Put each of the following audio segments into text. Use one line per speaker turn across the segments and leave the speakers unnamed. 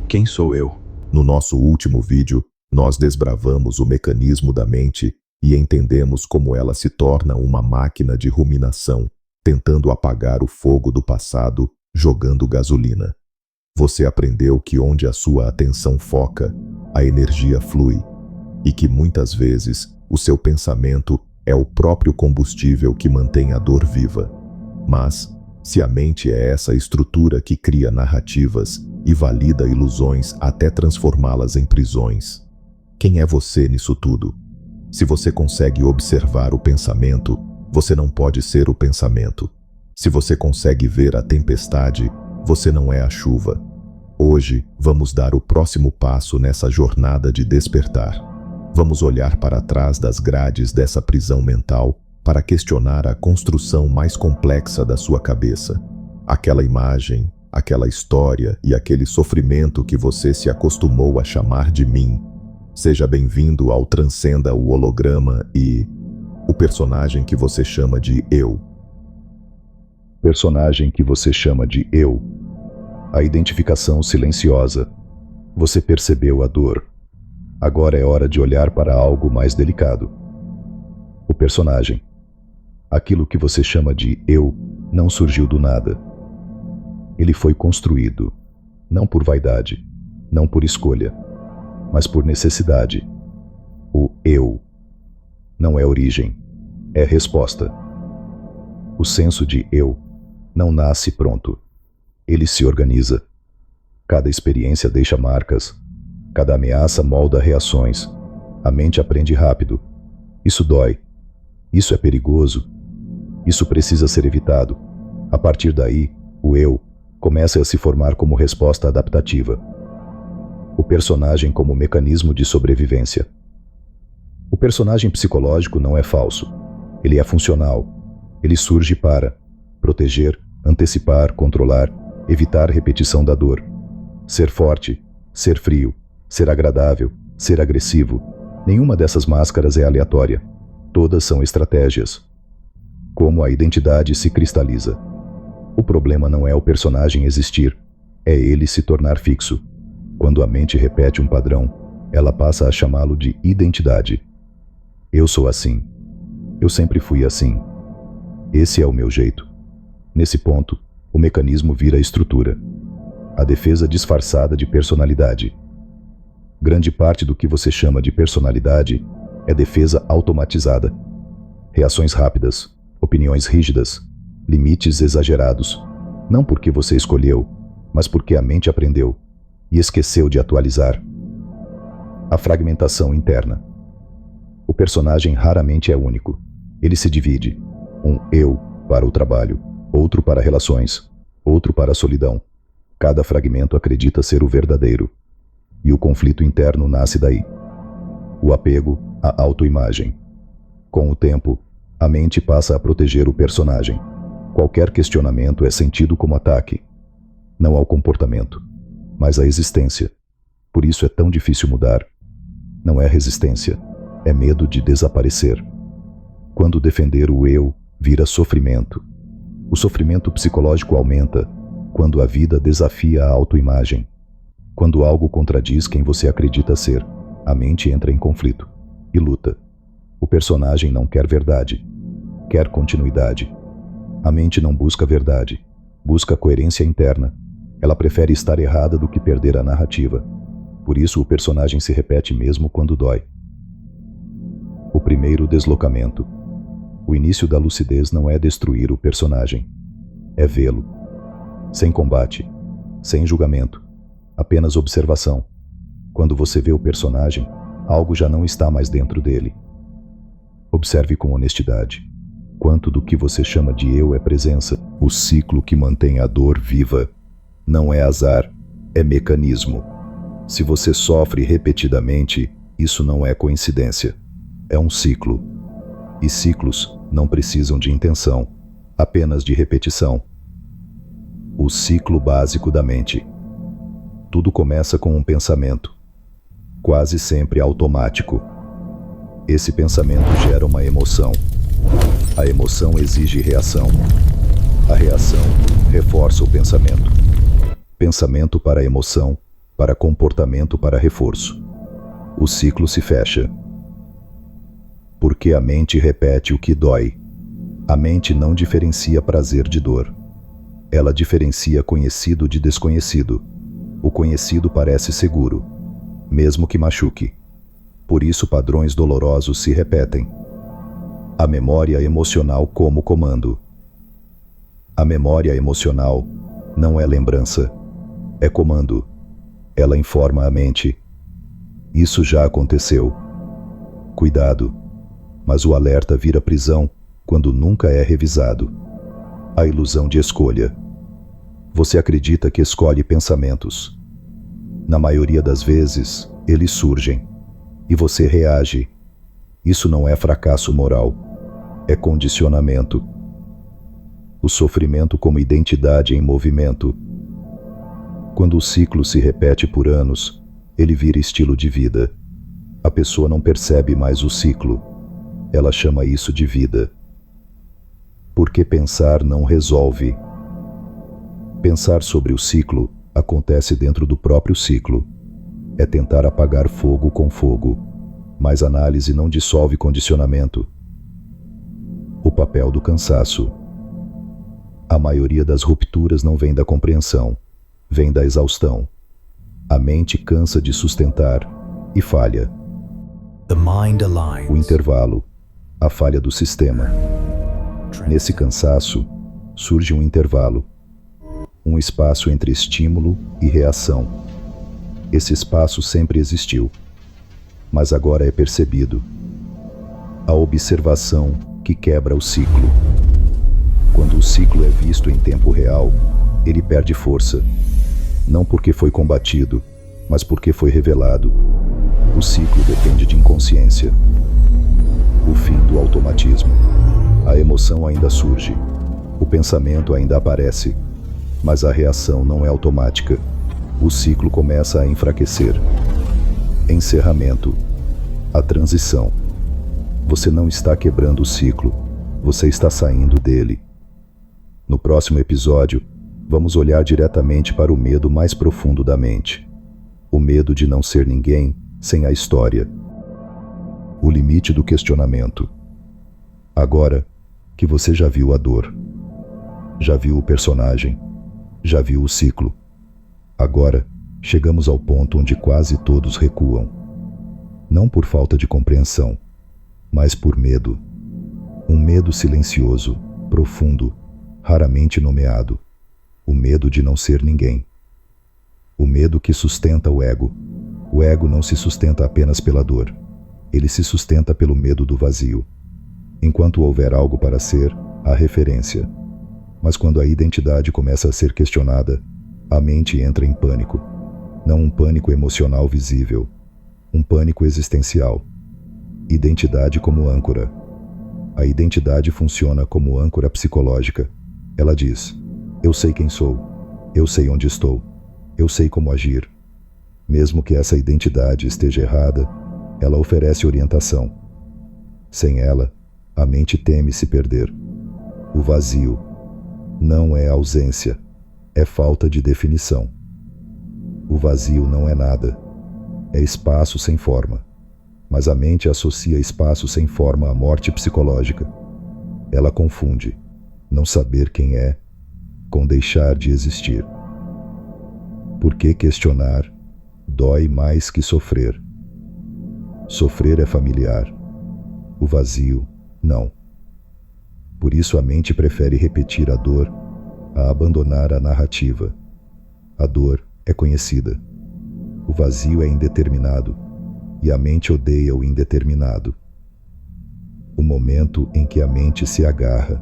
Quem sou eu?
No nosso último vídeo, nós desbravamos o mecanismo da mente e entendemos como ela se torna uma máquina de ruminação, tentando apagar o fogo do passado, jogando gasolina. Você aprendeu que onde a sua atenção foca, a energia flui, e que muitas vezes o seu pensamento é o próprio combustível que mantém a dor viva. Mas, se a mente é essa estrutura que cria narrativas e valida ilusões até transformá-las em prisões, quem é você nisso tudo? Se você consegue observar o pensamento, você não pode ser o pensamento. Se você consegue ver a tempestade, você não é a chuva. Hoje, vamos dar o próximo passo nessa jornada de despertar. Vamos olhar para trás das grades dessa prisão mental para questionar a construção mais complexa da sua cabeça. Aquela imagem, aquela história e aquele sofrimento que você se acostumou a chamar de mim. Seja bem-vindo ao Transcenda o Holograma e o personagem que você chama de eu.
Personagem que você chama de eu. A identificação silenciosa. Você percebeu a dor. Agora é hora de olhar para algo mais delicado. O personagem. Aquilo que você chama de eu não surgiu do nada. Ele foi construído, não por vaidade, não por escolha, mas por necessidade. O eu não é origem, é resposta. O senso de eu não nasce pronto. Ele se organiza. Cada experiência deixa marcas. Cada ameaça molda reações. A mente aprende rápido. Isso dói. Isso é perigoso. Isso precisa ser evitado. A partir daí, o eu começa a se formar como resposta adaptativa. O personagem como mecanismo de sobrevivência. O personagem psicológico não é falso. Ele é funcional. Ele surge para proteger, antecipar, controlar, evitar repetição da dor. Ser forte, ser frio, ser agradável, ser agressivo. Nenhuma dessas máscaras é aleatória. Todas são estratégias. Como a identidade se cristaliza. O problema não é o personagem existir, é ele se tornar fixo. Quando a mente repete um padrão, ela passa a chamá-lo de identidade. Eu sou assim. Eu sempre fui assim. Esse é o meu jeito. Nesse ponto, o mecanismo vira estrutura. A defesa disfarçada de personalidade. Grande parte do que você chama de personalidade é defesa automatizada. Reações rápidas, opiniões rígidas, limites exagerados. Não porque você escolheu, mas porque a mente aprendeu e esqueceu de atualizar. A fragmentação interna. O personagem raramente é único. Ele se divide. Um eu para o trabalho, outro para relações, outro para a solidão. Cada fragmento acredita ser o verdadeiro. E o conflito interno nasce daí. O apego à autoimagem. Com o tempo, a mente passa a proteger o personagem. Qualquer questionamento é sentido como ataque. Não ao comportamento, mas à existência. Por isso é tão difícil mudar. Não é resistência, é medo de desaparecer. Quando defender o eu vira sofrimento. O sofrimento psicológico aumenta quando a vida desafia a autoimagem. Quando algo contradiz quem você acredita ser, a mente entra em conflito e luta. O personagem não quer verdade, quer continuidade. A mente não busca verdade, busca coerência interna. Ela prefere estar errada do que perder a narrativa. Por isso o personagem se repete mesmo quando dói. O primeiro deslocamento. O início da lucidez não é destruir o personagem, é vê-lo. Sem combate, sem julgamento, apenas observação. Quando você vê o personagem, algo já não está mais dentro dele. Observe com honestidade. Quanto do que você chama de eu é presença? O ciclo que mantém a dor viva. Não é azar, é mecanismo. Se você sofre repetidamente, isso não é coincidência. É um ciclo. E ciclos não precisam de intenção, apenas de repetição. O ciclo básico da mente. Tudo começa com um pensamento, quase sempre automático. Esse pensamento gera uma emoção. A emoção exige reação. A reação reforça o pensamento. Pensamento para emoção, para comportamento para reforço. O ciclo se fecha. Porque a mente repete o que dói. A mente não diferencia prazer de dor. Ela diferencia conhecido de desconhecido. O conhecido parece seguro, mesmo que machuque. Por isso padrões dolorosos se repetem. A memória emocional como comando. A memória emocional não é lembrança, é comando. Ela informa a mente. Isso já aconteceu. Cuidado, mas o alerta vira prisão quando nunca é revisado. A ilusão de escolha. Você acredita que escolhe pensamentos. Na maioria das vezes, eles surgem, e você reage. Isso não é fracasso moral, é condicionamento. O sofrimento como identidade em movimento. Quando o ciclo se repete por anos, ele vira estilo de vida. A pessoa não percebe mais o ciclo. Ela chama isso de vida. Porque pensar não resolve. Pensar sobre o ciclo acontece dentro do próprio ciclo. É tentar apagar fogo com fogo, mas análise não dissolve condicionamento. O papel do cansaço. A maioria das rupturas não vem da compreensão, vem da exaustão. A mente cansa de sustentar e falha. O intervalo, a falha do sistema. Nesse cansaço, surge um intervalo, um espaço entre estímulo e reação. Esse espaço sempre existiu, mas agora é percebido. A observação que quebra o ciclo. Quando o ciclo é visto em tempo real, ele perde força. Não porque foi combatido, mas porque foi revelado. O ciclo depende de inconsciência. O fim do automatismo. A emoção ainda surge. O pensamento ainda aparece. Mas a reação não é automática. O ciclo começa a enfraquecer. Encerramento. A transição. Você não está quebrando o ciclo. Você está saindo dele. No próximo episódio, vamos olhar diretamente para o medo mais profundo da mente. O medo de não ser ninguém sem a história. O limite do questionamento. Agora que você já viu a dor, já viu o personagem, já viu o ciclo, agora chegamos ao ponto onde quase todos recuam. Não por falta de compreensão, mas por medo. Um medo silencioso, profundo, raramente nomeado. O medo de não ser ninguém. O medo que sustenta o ego. O ego não se sustenta apenas pela dor. Ele se sustenta pelo medo do vazio. Enquanto houver algo para ser, há referência. Mas quando a identidade começa a ser questionada, a mente entra em pânico. Não um pânico emocional visível, um pânico existencial. Identidade como âncora. A identidade funciona como âncora psicológica. Ela diz: eu sei quem sou, eu sei onde estou, eu sei como agir. Mesmo que essa identidade esteja errada, ela oferece orientação. Sem ela, a mente teme se perder. O vazio não é ausência, é falta de definição. O vazio não é nada, é espaço sem forma. Mas a mente associa espaço sem forma à morte psicológica. Ela confunde não saber quem é com deixar de existir. Por que questionar dói mais que sofrer? Sofrer é familiar. O vazio, não. Por isso a mente prefere repetir a dor a abandonar a narrativa. A dor é conhecida. O vazio é indeterminado, e a mente odeia o indeterminado. O momento em que a mente se agarra.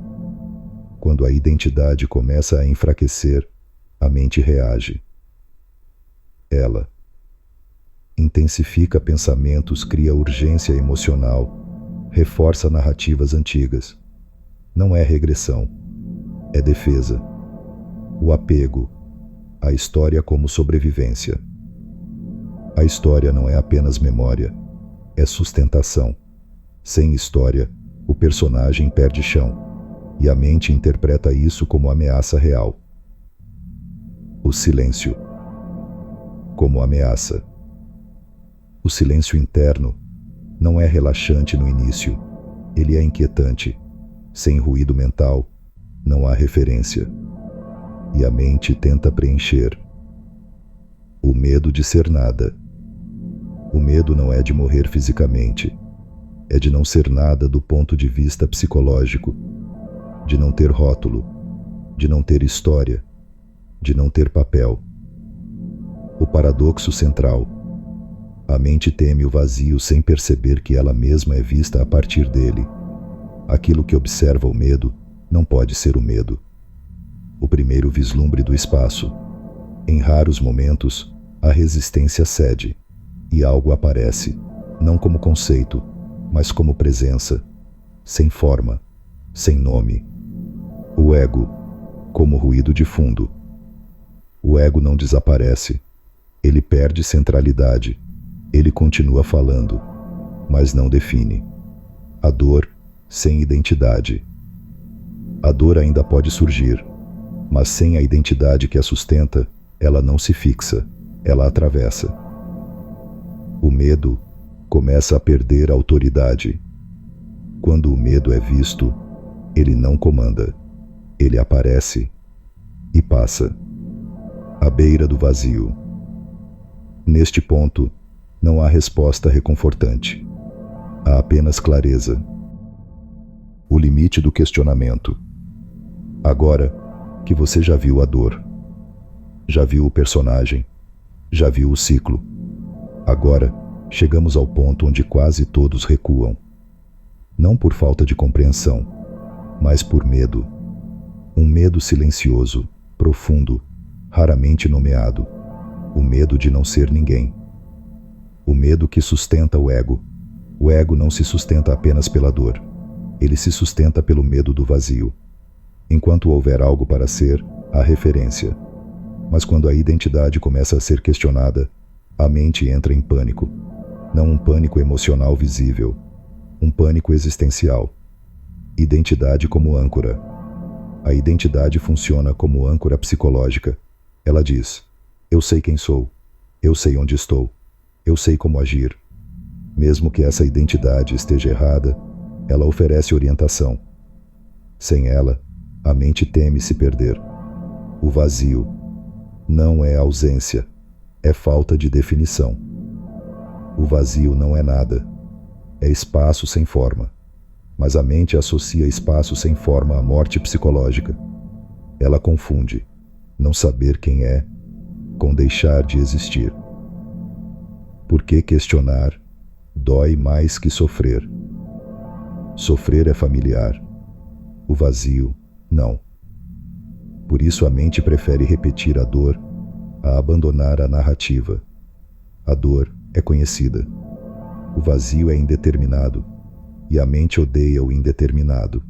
Quando a identidade começa a enfraquecer, a mente reage. Ela intensifica pensamentos, cria urgência emocional, reforça narrativas antigas. Não é regressão, é defesa. O apego, a história como sobrevivência. A história não é apenas memória, é sustentação. Sem história, o personagem perde chão, e a mente interpreta isso como ameaça real. O silêncio. como ameaça. O silêncio interno não é relaxante no início, ele é inquietante. Sem ruído mental, não há referência. E a mente tenta preencher. O medo de ser nada. O medo não é de morrer fisicamente, é de não ser nada do ponto de vista psicológico, de não ter rótulo, de não ter história, de não ter papel. O paradoxo central. A mente teme o vazio sem perceber que ela mesma é vista a partir dele. Aquilo que observa o medo não pode ser o medo. O primeiro vislumbre do espaço. Em raros momentos, a resistência cede, e algo aparece, não como conceito, mas como presença, sem forma, sem nome. O ego, como ruído de fundo. O ego não desaparece, ele perde centralidade, ele continua falando, mas não define. A dor sem identidade. A dor ainda pode surgir, mas sem a identidade que a sustenta, ela não se fixa, ela atravessa. O medo começa a perder a autoridade. Quando o medo é visto, ele não comanda, ele aparece e passa, à beira do vazio. Neste ponto, não há resposta reconfortante, há apenas clareza. O limite do questionamento. Agora que você já viu a dor, já viu o personagem, já viu o ciclo, agora chegamos ao ponto onde quase todos recuam. Não por falta de compreensão, mas por medo. Um medo silencioso, profundo, raramente nomeado. O medo de não ser ninguém. O medo que sustenta o ego. O ego não se sustenta apenas pela dor. Ele se sustenta pelo medo do vazio. Enquanto houver algo para ser, há referência. Mas quando a identidade começa a ser questionada, a mente entra em pânico. Não um pânico emocional visível, um pânico existencial. Identidade como âncora. A identidade funciona como âncora psicológica. Ela diz: eu sei quem sou, eu sei onde estou, eu sei como agir. Mesmo que essa identidade esteja errada, ela oferece orientação. Sem ela, a mente teme se perder. O vazio não é ausência, é falta de definição. O vazio não é nada, é espaço sem forma. Mas a mente associa espaço sem forma à morte psicológica. Ela confunde não saber quem é com deixar de existir. Por que questionar dói mais que sofrer? Sofrer é familiar, o vazio não. Por isso a mente prefere repetir a dor a abandonar a narrativa. A dor é conhecida, o vazio é indeterminado, e a mente odeia o indeterminado.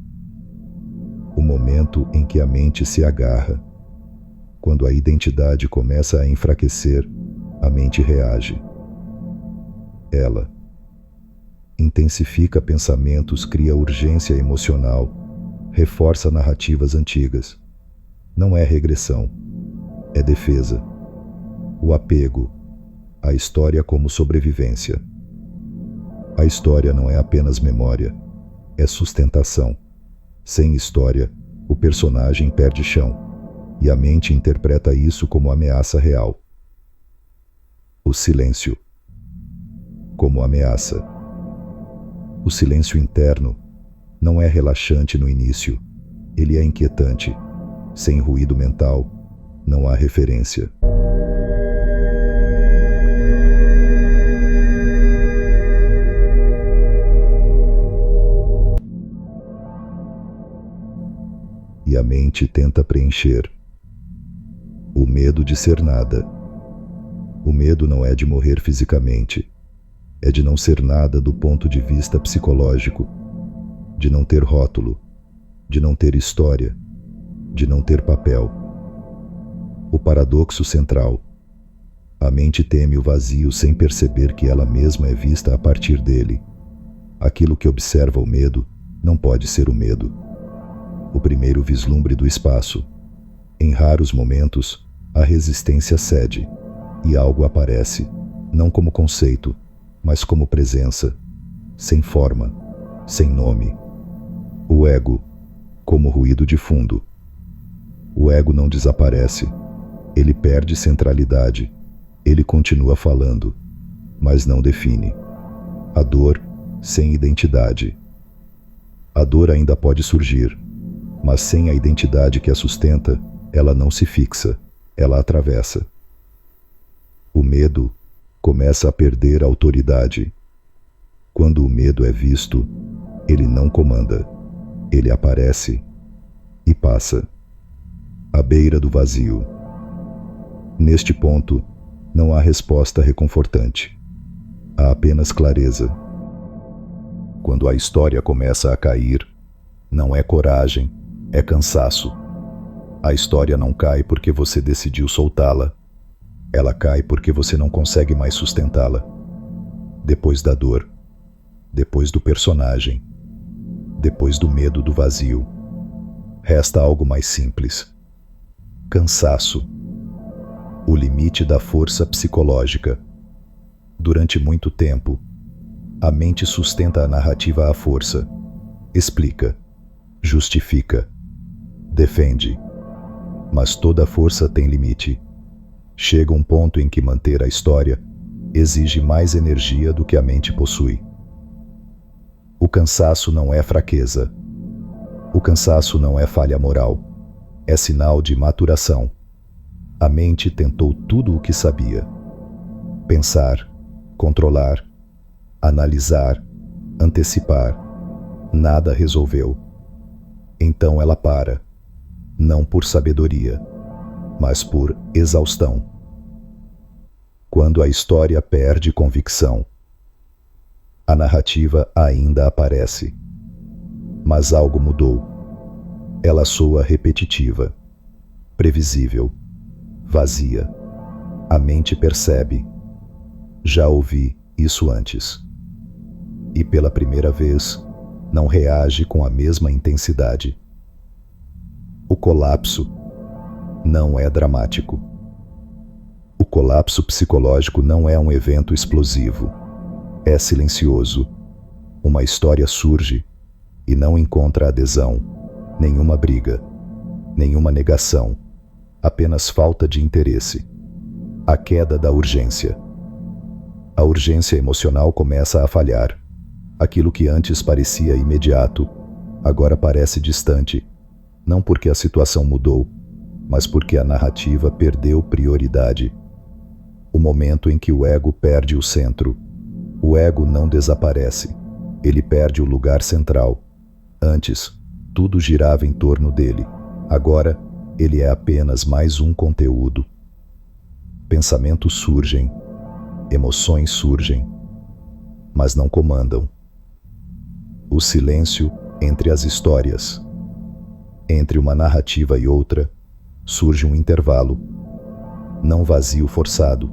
O momento em que a mente se agarra. Quando a identidade começa a enfraquecer, a mente reage. Ela intensifica pensamentos, cria urgência emocional, reforça narrativas antigas. Não é regressão, é defesa. O apego, a história como sobrevivência. A história não é apenas memória, é sustentação. Sem história, o personagem perde chão, e a mente interpreta isso como ameaça real. O silêncio, como ameaça. O silêncio interno não é relaxante no início, ele é inquietante. Sem ruído mental, não há referência. E a mente tenta preencher. O medo de ser nada. O medo não é de morrer fisicamente, é de não ser nada do ponto de vista psicológico, de não ter rótulo, de não ter história, de não ter papel. O paradoxo central. A mente teme o vazio sem perceber que ela mesma é vista a partir dele. Aquilo que observa o medo não pode ser o medo. O primeiro vislumbre do espaço. Em raros momentos, a resistência cede, e algo aparece, não como conceito, mas como presença, sem forma, sem nome. O ego, como ruído de fundo. O ego não desaparece, ele perde centralidade, ele continua falando, mas não define. A dor sem identidade. A dor ainda pode surgir, mas sem a identidade que a sustenta, ela não se fixa, ela atravessa. O medo começa a perder a autoridade. Quando o medo é visto, ele não comanda, ele aparece e passa, à beira do vazio. Neste ponto, não há resposta reconfortante. Há apenas clareza. Quando a história começa a cair, não é coragem, é cansaço. A história não cai porque você decidiu soltá-la. Ela cai porque você não consegue mais sustentá-la. Depois da dor, depois do personagem, depois do medo do vazio, resta algo mais simples. Cansaço. O limite da força psicológica. Durante muito tempo, a mente sustenta a narrativa à força. Explica, justifica, defende. Mas toda força tem limite. Chega um ponto em que manter a história exige mais energia do que a mente possui. O cansaço não é fraqueza. O cansaço não é falha moral. É sinal de maturação. A mente tentou tudo o que sabia. Pensar, controlar, analisar, antecipar. Nada resolveu. Então ela para, não por sabedoria, mas por exaustão. Quando a história perde convicção, a narrativa ainda aparece, mas algo mudou. Ela soa repetitiva, previsível, vazia. A mente percebe. Já ouvi isso antes. E pela primeira vez, não reage com a mesma intensidade. O colapso não é dramático. O colapso psicológico não é um evento explosivo. É silencioso. Uma história surge e não encontra adesão, nenhuma briga, nenhuma negação, apenas falta de interesse. A queda da urgência. A urgência emocional começa a falhar. Aquilo que antes parecia imediato, agora parece distante, não porque a situação mudou, mas porque a narrativa perdeu prioridade. O momento em que o ego perde o centro. O ego não desaparece, ele perde o lugar central. Antes, tudo girava em torno dele. Agora, ele é apenas mais um conteúdo. Pensamentos surgem, emoções surgem, mas não comandam. O silêncio entre as histórias. Entre uma narrativa e outra, surge um intervalo. Não vazio forçado,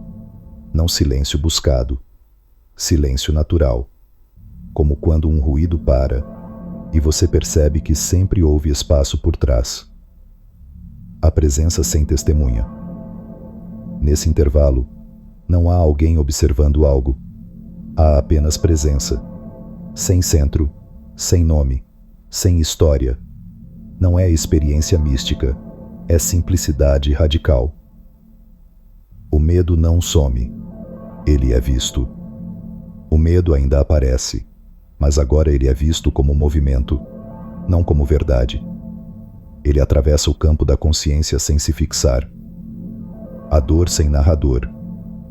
não silêncio buscado, silêncio natural, como quando um ruído para e você percebe que sempre houve espaço por trás. A presença sem testemunha. Nesse intervalo, não há alguém observando algo. Há apenas presença, sem centro, sem nome, sem história. Não é experiência mística, é simplicidade radical. O medo não some, ele é visto. O medo ainda aparece, mas agora ele é visto como movimento, não como verdade. Ele atravessa o campo da consciência sem se fixar. A dor sem narrador.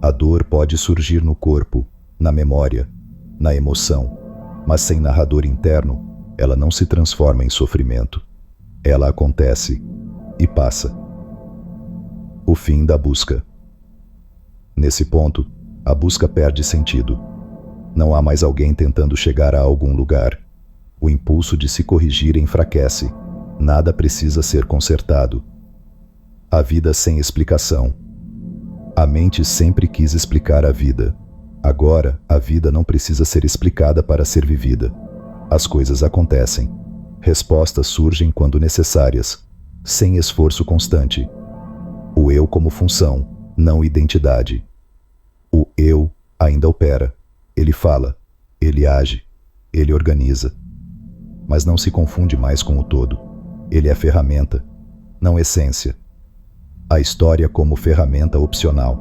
A dor pode surgir no corpo, na memória, na emoção, mas sem narrador interno, ela não se transforma em sofrimento. Ela acontece e passa. O fim da busca. Nesse ponto, a busca perde sentido. Não há mais alguém tentando chegar a algum lugar. O impulso de se corrigir enfraquece. Nada precisa ser consertado. A vida sem explicação. A mente sempre quis explicar a vida. Agora, a vida não precisa ser explicada para ser vivida. As coisas acontecem. Respostas surgem quando necessárias, sem esforço constante. O eu como função, não identidade. Ainda opera, ele fala, ele age, ele organiza. Mas não se confunde mais com o todo. Ele é ferramenta, não essência. A história como ferramenta opcional.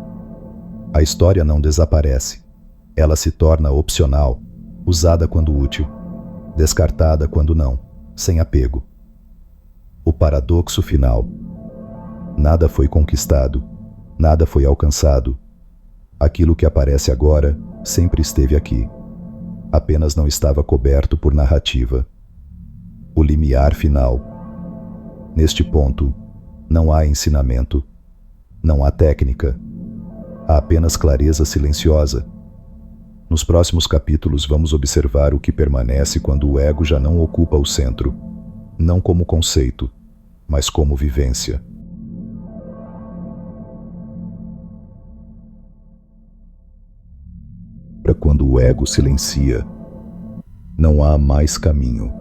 A história não desaparece. Ela se torna opcional, usada quando útil, descartada quando não, sem apego. O paradoxo final. Nada foi conquistado, nada foi alcançado. Aquilo que aparece agora sempre esteve aqui. Apenas não estava coberto por narrativa. O limiar final. Neste ponto, não há ensinamento, não há técnica, há apenas clareza silenciosa. Nos próximos capítulos vamos observar o que permanece quando o ego já não ocupa o centro, não como conceito, mas como vivência. Para quando o ego silencia, não há mais caminho.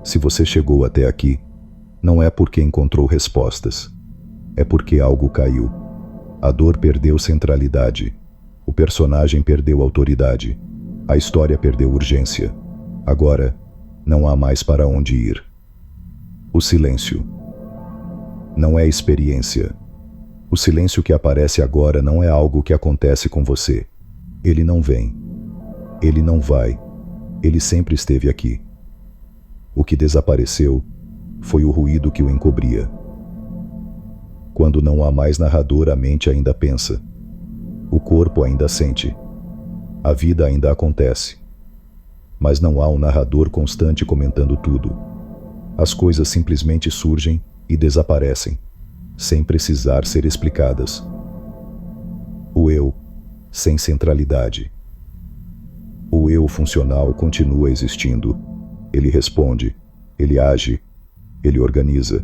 Se você chegou até aqui, não é porque encontrou respostas, é porque algo caiu. A dor perdeu centralidade, o personagem perdeu autoridade, a história perdeu urgência. Agora, não há mais para onde ir. O silêncio. Não é experiência. O silêncio que aparece agora não é algo que acontece com você. Ele não vem. Ele não vai. Ele sempre esteve aqui. O que desapareceu foi o ruído que o encobria. Quando não há mais narrador, a mente ainda pensa. O corpo ainda sente. A vida ainda acontece. Mas não há um narrador constante comentando tudo. As coisas simplesmente surgem e desaparecem, sem precisar ser explicadas. O eu, sem centralidade. O eu funcional continua existindo. Ele responde, ele age, ele organiza,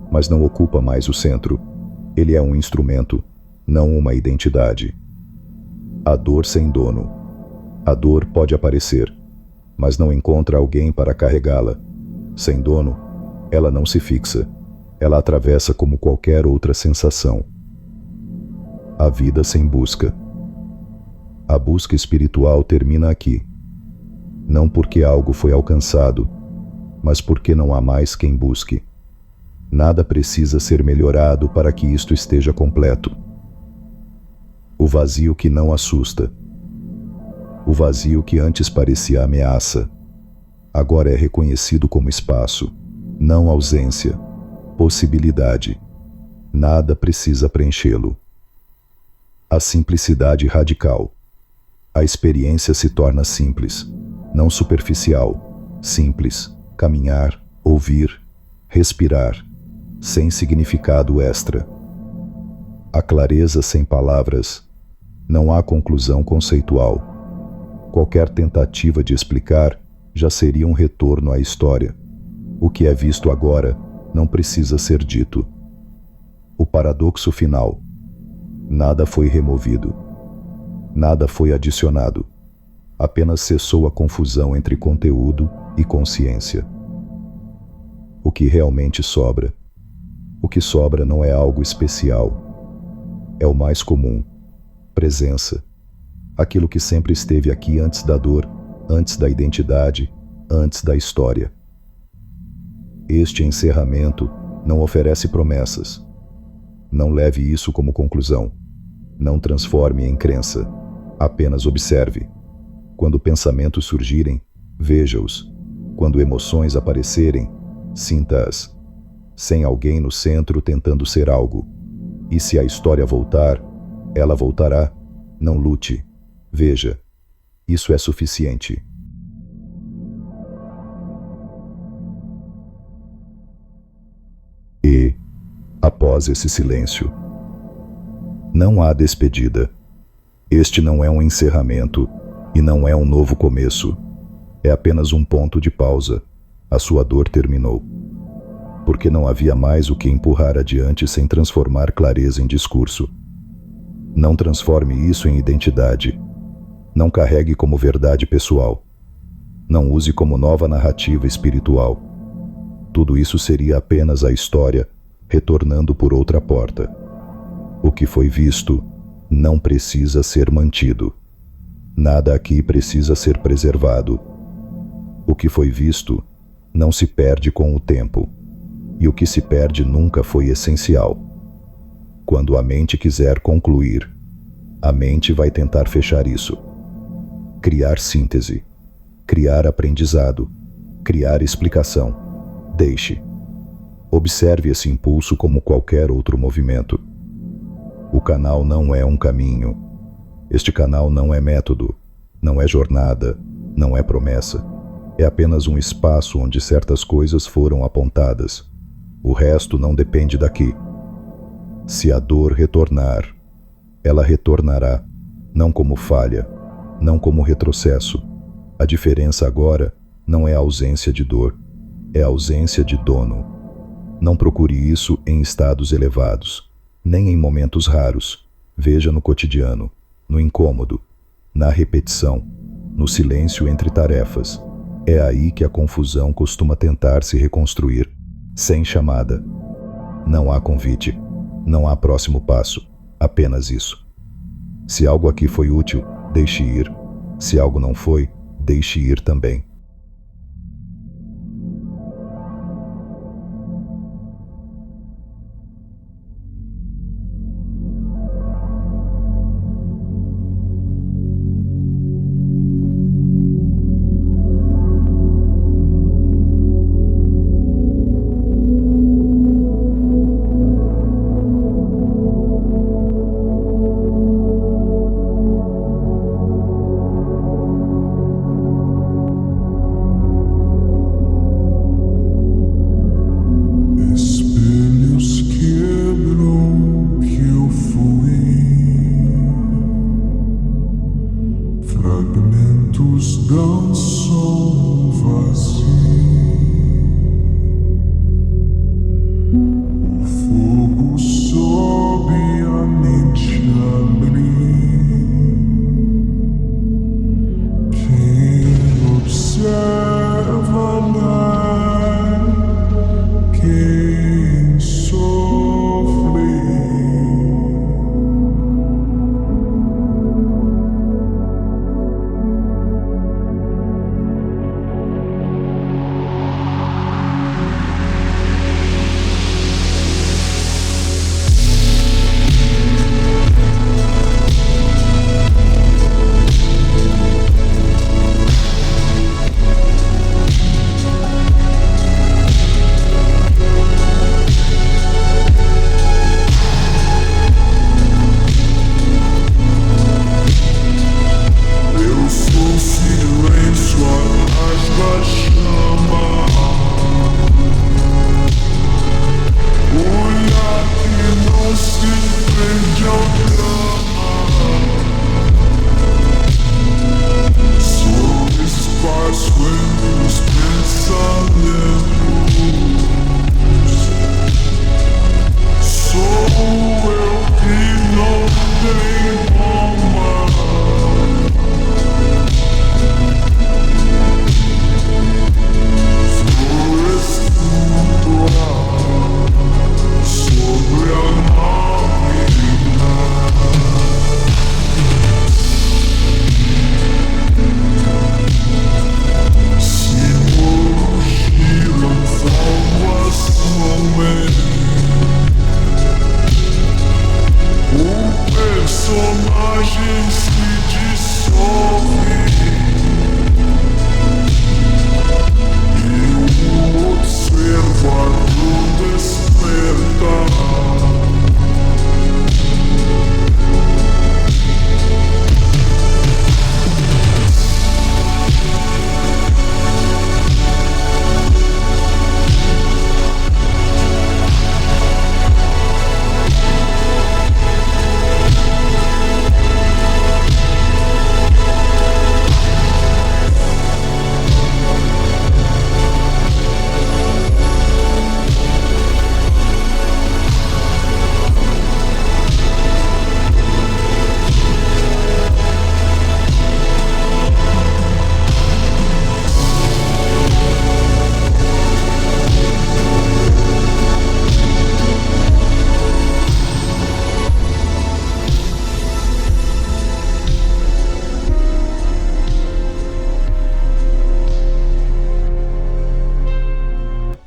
mas não ocupa mais o centro. Ele é um instrumento, não uma identidade. A dor sem dono. A dor pode aparecer, mas não encontra alguém para carregá-la. Sem dono, ela não se fixa. Ela atravessa como qualquer outra sensação. A vida sem busca. A busca espiritual termina aqui. Não porque algo foi alcançado, mas porque não há mais quem busque. Nada precisa ser melhorado para que isto esteja completo. O vazio que não assusta. O vazio que antes parecia ameaça, agora é reconhecido como espaço, não ausência, possibilidade. Nada precisa preenchê-lo. A simplicidade radical. A experiência se torna simples, não superficial, simples, caminhar, ouvir, respirar, sem significado extra. A clareza sem palavras. Não há conclusão conceitual. Qualquer tentativa de explicar já seria um retorno à história. O que é visto agora não precisa ser dito. O paradoxo final. Nada foi removido. Nada foi adicionado. Apenas cessou a confusão entre conteúdo e consciência. O que realmente sobra? O que sobra não é algo especial. É o mais comum. Presença. Aquilo que sempre esteve aqui antes da dor, antes da identidade, antes da história. Este encerramento não oferece promessas. Não leve isso como conclusão. Não transforme em crença. Apenas observe. Quando pensamentos surgirem, veja-os. Quando emoções aparecerem, sinta-as. Sem alguém no centro tentando ser algo. E se a história voltar, ela voltará. Não lute. Veja. Isso é suficiente. E, após esse silêncio, não há despedida. Este não é um encerramento e não é um novo começo. É apenas um ponto de pausa. A sua dor terminou. Porque não havia mais o que empurrar adiante sem transformar clareza em discurso. Não transforme isso em identidade. Não carregue como verdade pessoal. Não use como nova narrativa espiritual. Tudo isso seria apenas a história retornando por outra porta. O que foi visto não precisa ser mantido. Nada aqui precisa ser preservado. O que foi visto não se perde com o tempo, e o que se perde nunca foi essencial. Quando a mente quiser concluir, a mente vai tentar fechar isso. Criar síntese, criar aprendizado, criar explicação. Deixe. Observe esse impulso como qualquer outro movimento. O canal não é um caminho. Este canal não é método, não é jornada, não é promessa. É apenas um espaço onde certas coisas foram apontadas. O resto não depende daqui. Se a dor retornar, ela retornará, não como falha, não como retrocesso. A diferença agora não é a ausência de dor, é a ausência de dono. Não procure isso em estados elevados, nem em momentos raros. Veja no cotidiano, no incômodo, na repetição, no silêncio entre tarefas. É aí que a confusão costuma tentar se reconstruir, sem chamada. Não há convite, não há próximo passo, apenas isso. Se algo aqui foi útil, deixe ir. Se algo não foi, deixe ir também.
Espelhos quebram que eu fui, fragmentos dançam no vazio. O fogo sobe, a mente abrir. Quem observa lá, quem sofre. Eu sou silêncio atrás da chama, olhar que não se prende ao drama. Sou espaço entre os pensamentos. Sou eu que não tenho alma. Sou estrutural sobre a máquina. Se morro, giro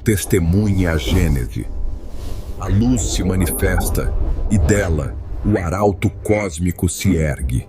testemunha a Gênese. A luz se manifesta e dela o arauto cósmico se ergue.